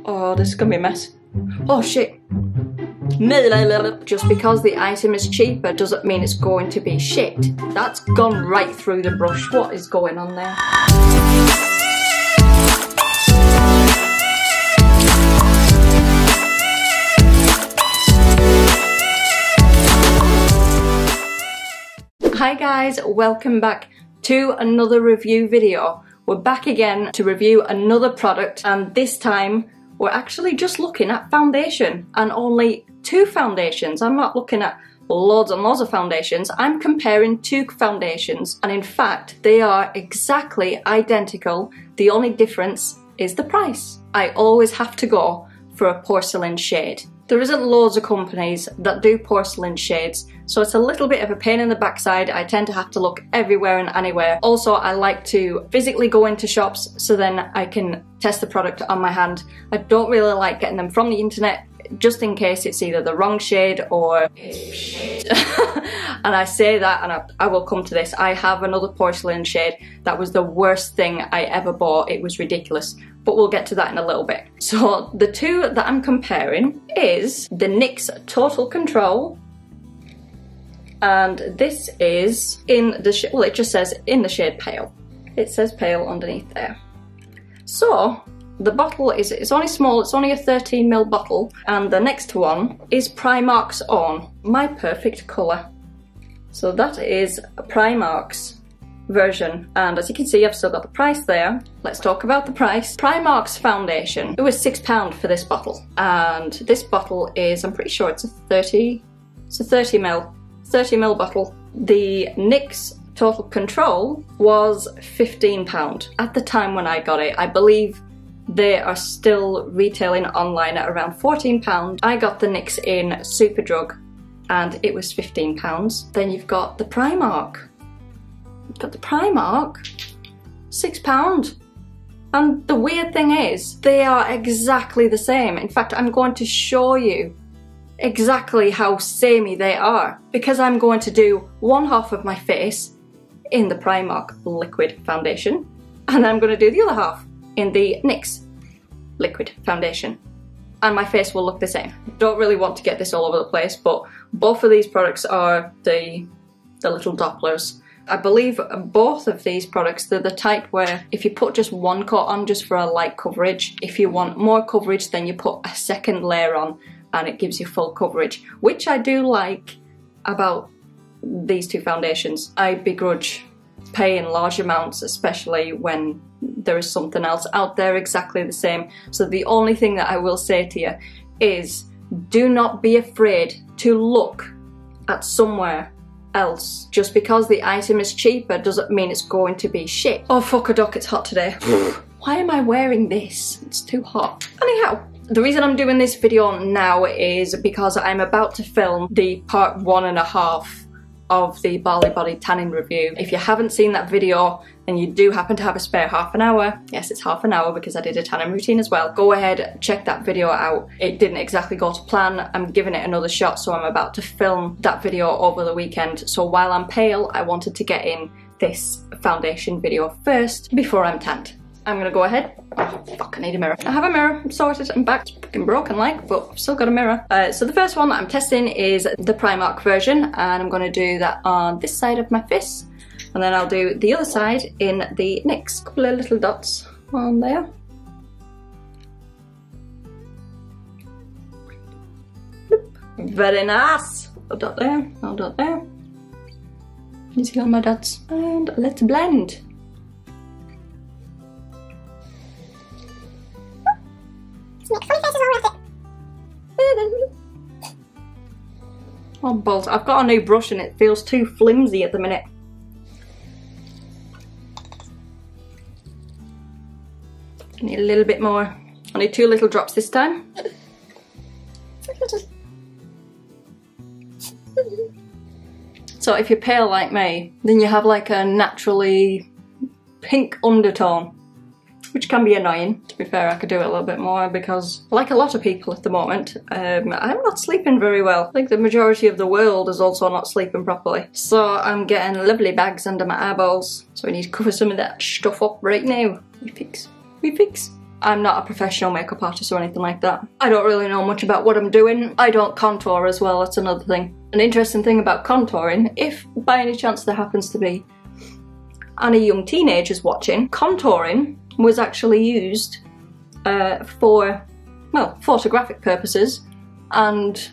Oh, this is gonna be a mess. Oh shit. Just because the item is cheaper doesn't mean it's going to be shit. That's gone right through the brush. What is going on there? Hi guys, welcome back to another review video. We're back again to review another product, and this time we're actually just looking at foundation, and only two foundations. I'm not looking at loads and loads of foundations. I'm comparing two foundations, and in fact they are exactly identical. The only difference is the price. I always have to go for a porcelain shade. There isn't loads of companies that do porcelain shades, so it's a little bit of a pain in the backside. I tend to have to look everywhere and anywhere. Also, I like to physically go into shops so then I can test the product on my hand. I don't really like getting them from the internet, just in case it's either the wrong shade or shit. And I say that, and I will come to this. I have another porcelain shade that was the worst thing I ever bought. It was ridiculous, but we'll get to that in a little bit. So the two that I'm comparing is the NYX Total Control, and this is in the shade, well, it just says in the shade Pale. It says Pale underneath there. So the bottle is, it's only small, it's only a 13ml bottle, and the next one is Primark's own, My Perfect Colour. So that is Primark's version, and as you can see I've still got the price there. Let's talk about the price. Primark's foundation, it was £6 for this bottle, and this bottle is, I'm pretty sure it's a 30ml bottle. The NYX Total Control was £15 at the time when I got it. I believe they are still retailing online at around £14. I got the NYX in Superdrug and it was £15. Then you've got the Primark. You've got the Primark, £6. And the weird thing is, they are exactly the same. In fact, I'm going to show you exactly how samey they are, because I'm going to do one half of my face in the Primark liquid foundation, and I'm going to do the other half in the NYX liquid foundation, and my face will look the same. Don't really want to get this all over the place, but both of these products are the little Dopplers. I believe both of these products, they're the type where if you put just one coat on just for a light coverage, if you want more coverage then you put a second layer on and it gives you full coverage, which I do like about these two foundations. I begrudge paying large amounts, especially when there is something else out there exactly the same. So the only thing that I will say to you is, do not be afraid to look at somewhere else. Just because the item is cheaper doesn't mean it's going to be shit. Oh fuck a duck, it's hot today. Why am I wearing this? It's too hot. Anyhow, the reason I'm doing this video now is because I'm about to film the part 1.5 of the Barley Body tanning review. If you haven't seen that video and you do happen to have a spare half an hour, yes, it's half an hour because I did a tanning routine as well, go ahead, check that video out. It didn't exactly go to plan. I'm giving it another shot, so I'm about to film that video over the weekend. So while I'm pale, I wanted to get in this foundation video first before I'm tanned. I'm gonna go ahead. Oh, fuck, I need a mirror. I have a mirror, I'm sorted, I'm back. It's fucking broken like, but I've still got a mirror. So the first one that I'm testing is the Primark version, and I'm gonna do that on this side of my face, and then I'll do the other side in the NYX. Couple of little dots on there. Bloop. Very nice. A dot there, a dot there. You see all my dots. And let's blend. Oh balls, I've got a new brush and it feels too flimsy at the minute. I need a little bit more. I need 2 little drops this time. So if you're pale like me, then you have like a naturally pink undertone, which can be annoying. To be fair, I could do it a little bit more because, like a lot of people at the moment, I'm not sleeping very well. I think the majority of the world is also not sleeping properly. So I'm getting lovely bags under my eyeballs. So we need to cover some of that stuff up right now. We fix. I'm not a professional makeup artist or anything like that. I don't really know much about what I'm doing. I don't contour as well, that's another thing. An interesting thing about contouring, if by any chance there happens to be any young teenagers watching, contouring was actually used for, well, photographic purposes and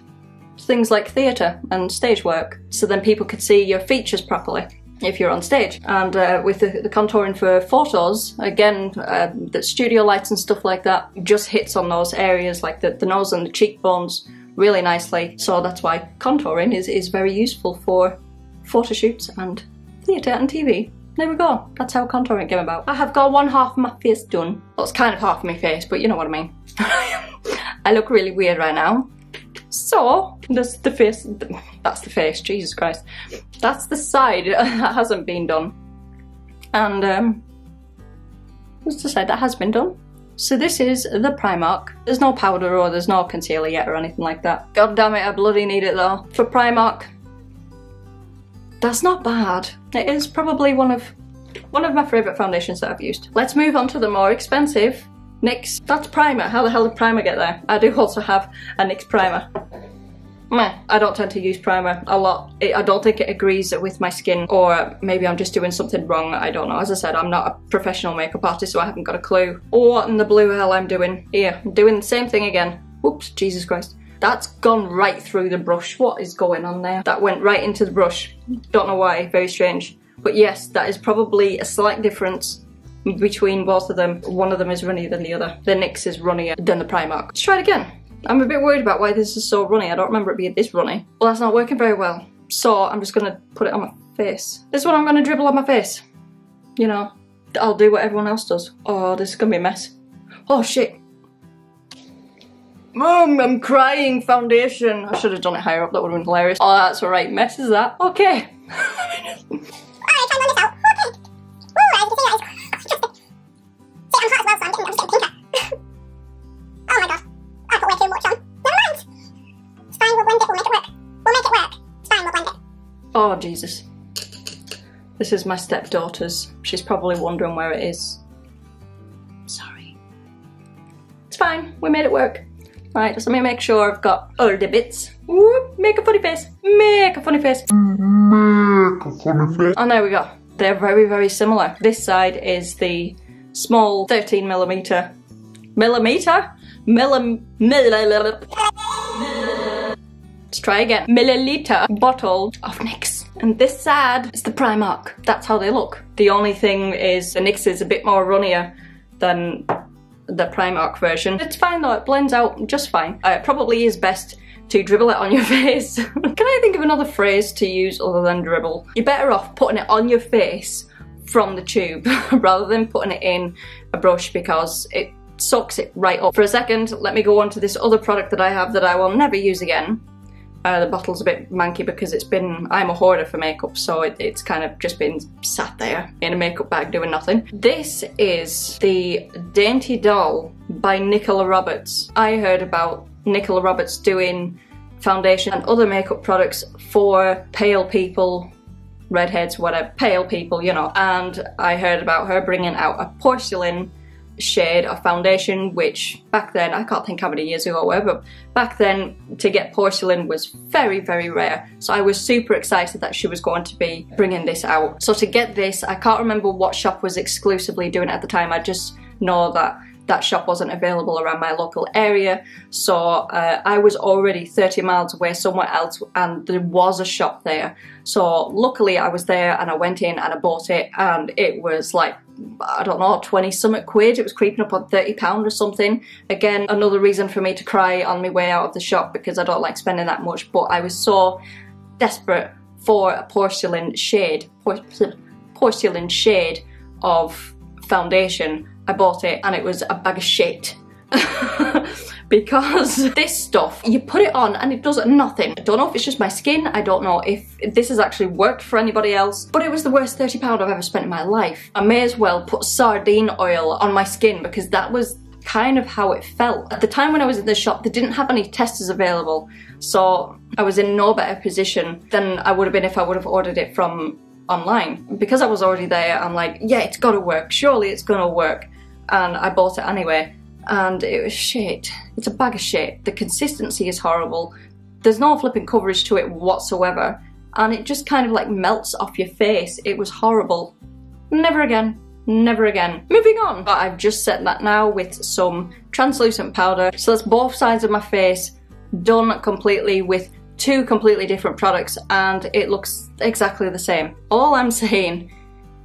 things like theatre and stage work, so then people could see your features properly if you're on stage. And with the contouring for photos, again, the studio lights and stuff like that just hits on those areas like the nose and the cheekbones really nicely. So that's why contouring is very useful for photo shoots and theatre and TV. There we go, that's how contouring came about. I have got one half of my face done. Well, it's kind of half of my face, but you know what I mean. I look really weird right now. So, that's the face, that's the face, Jesus Christ. That's the side that hasn't been done. And, what's the side that has been done? So this is the Primark. There's no powder or there's no concealer yet or anything like that. God damn it, I bloody need it though. For Primark, that's not bad. It is probably one of my favourite foundations that I've used. Let's move on to the more expensive NYX. That's primer. How the hell did primer get there? I do also have a NYX primer. Meh. I don't tend to use primer a lot. I don't think it agrees with my skin, or maybe I'm just doing something wrong. I don't know. As I said, I'm not a professional makeup artist, so I haven't got a clue what in the blue hell I'm doing here. I'm doing the same thing again. Whoops, Jesus Christ. That's gone right through the brush. What is going on there? That went right into the brush. Don't know why, very strange. But yes, that is probably a slight difference between both of them. One of them is runnier than the other. The NYX is runnier than the Primark. Let's try it again. I'm a bit worried about why this is so runny. I don't remember it being this runny. Well, that's not working very well. So I'm just gonna put it on my face. This is what I'm gonna dribble on my face. You know, I'll do what everyone else does. Oh, this is gonna be a mess. Oh shit. Mum, I'm crying foundation. I should have done it higher up, that would have been hilarious. Oh, that's a right mess, is that? Okay. Oh Jesus. This is my stepdaughter's. She's probably wondering where it is. Sorry. It's fine, we made it work. Right, just let me make sure I've got all the bits. Whoop, make a funny face. Make a funny face. Make a funny face. And there we go. They're very, very similar. This side is the small 13mm. Let's try again. Milliliter bottle of NYX. And this side is the Primark. That's how they look. The only thing is the NYX is a bit more runnier than the Primark version. It's fine though, it blends out just fine. It probably is best to dribble it on your face. Can I think of another phrase to use other than dribble? You're better off putting it on your face from the tube rather than putting it in a brush, because it soaks it right up. For a second, let me go on to this other product that I have that I will never use again. The bottle's a bit manky because I'm a hoarder for makeup, so it's kind of just been sat there in a makeup bag doing nothing. This is the Dainty Doll by Nicola Roberts. I heard about Nicola Roberts doing foundation and other makeup products for pale people, redheads, whatever, pale people, you know, and I heard about her bringing out a porcelain shade of foundation, which back then, I can't think how many years ago it were, but back then to get porcelain was very, very rare. So I was super excited that she was going to be bringing this out. So to get this, I can't remember what shop was exclusively doing it at the time. I just know that that shop wasn't available around my local area. So I was already 30 miles away somewhere else and there was a shop there. So luckily I was there and I went in and I bought it, and it was like, I don't know, 20 something quid. It was creeping up on £30 or something. Again, another reason for me to cry on my way out of the shop, because I don't like spending that much, but I was so desperate for a porcelain shade of foundation. I bought it and it was a bag of shit. Because this stuff, you put it on and it does nothing. I don't know if it's just my skin, I don't know if this has actually worked for anybody else, but it was the worst £30 I've ever spent in my life. I may as well put sardine oil on my skin, because that was kind of how it felt. At the time when I was in the shop, they didn't have any testers available, so I was in no better position than I would have been if I would have ordered it from online. Because I was already there, I'm like, yeah, it's gotta work, surely it's gonna work. and I bought it anyway, and it was shit. It's a bag of shit. The consistency is horrible. There's no flipping coverage to it whatsoever, and it just kind of like melts off your face. It was horrible. Never again. Never again. Moving on. But I've just set that now with some translucent powder. So that's both sides of my face done completely with two completely different products, and it looks exactly the same. All I'm saying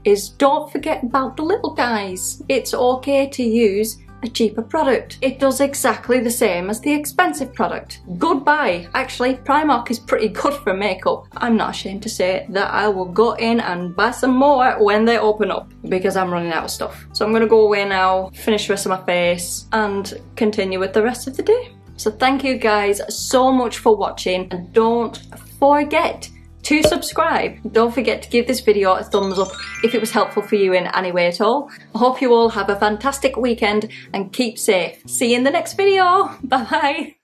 is don't forget about the little guys. It's okay to use a cheaper product. It does exactly the same as the expensive product. Goodbye. Actually, Primark is pretty good for makeup. I'm not ashamed to say that I will go in and buy some more when they open up, because I'm running out of stuff. So I'm gonna go away now, finish the rest of my face, and continue with the rest of the day. So thank you guys so much for watching, and don't forget to subscribe. Don't forget to give this video a thumbs up if it was helpful for you in any way at all. I hope you all have a fantastic weekend and keep safe. See you in the next video. Bye bye.